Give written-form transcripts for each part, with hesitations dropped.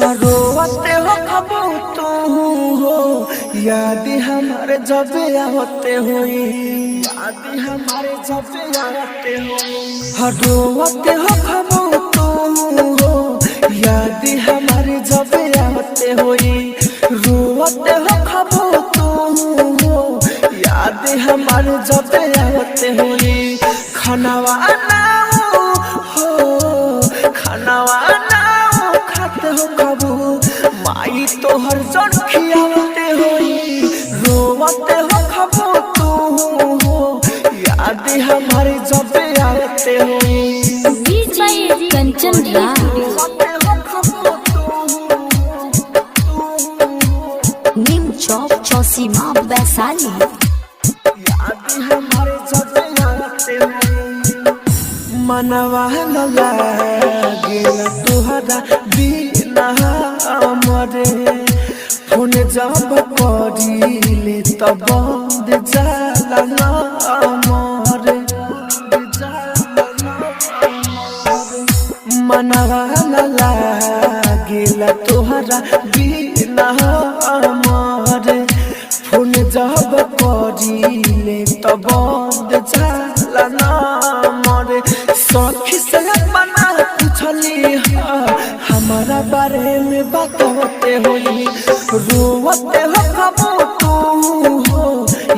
रोते हो कब तुम हो, याद हमारे जब आते हो, याद हमारे जब आते हो। रोते हो कब तुम हो, याद हमारे जब आते हो। रोते हो कब तुम हो, याद हमारे जब आते हो। खानावा ना हो, खानावा ना हो, खाते हो कब माई तो हर जन खियाते हो। रोते हो कब तुम हो, याद हमारे जब आते हो। कंचन नीम चौक चौसीमा वैशाली। याद हमारे जब आते हो। मनवा न लागे तुहरा बिना हमरे, फोन जब करीले तब बंद जाला ना हमरे। मनवा न लागे तुहरा बिना हमरे, फोन जब करीले तब बंद जाला ना हमरे। सखी से अपना पूछली हमारा बारे में बताते हो। रोते हो कब तुम हो,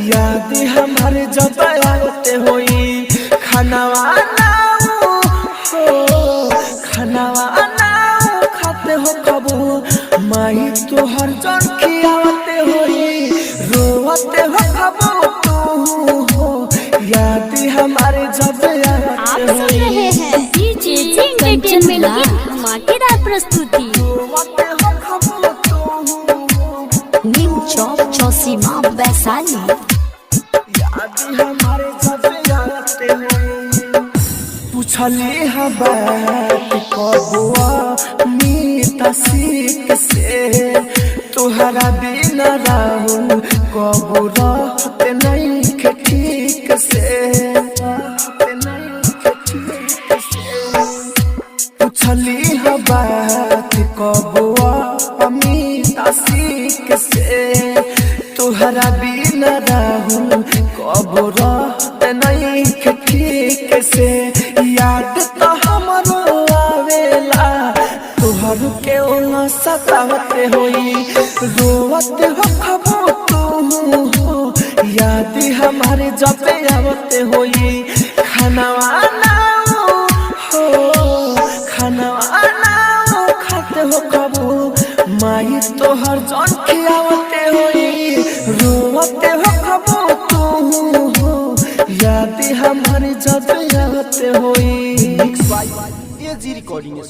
याद हमारे जब आते हो। खानावा ना हो, खानावा ना हो, खाते हो कब माई तो हर जन खियाते हो। रोते हो कब तुम हो, याद हमारे जब आते हो। धमाकेदार प्रस्तुति नीम चौक चौसीमा वैशाली। याद हमारे जब आते हो। पूछली बात कबुआ मीता सीख से, तुहरा बिना राहुल कबू रहते नहीं ठीक से। पूछली बात कबुआ अमीता सीख से, तुहरा बिना राहुल कबू रहते नहीं ठीक से। याद तो हमरो आवेला तुहर के ओला सतावते होई। रोते हो कब तुम हो, याद हमारे जब आवते होई। खानावा ना हो, खानावा ना हो, खाते हो कब माई तो हर जन खियावते होई। रोते हो कब तुम हो, याद हमारे जब आते होई। AG recording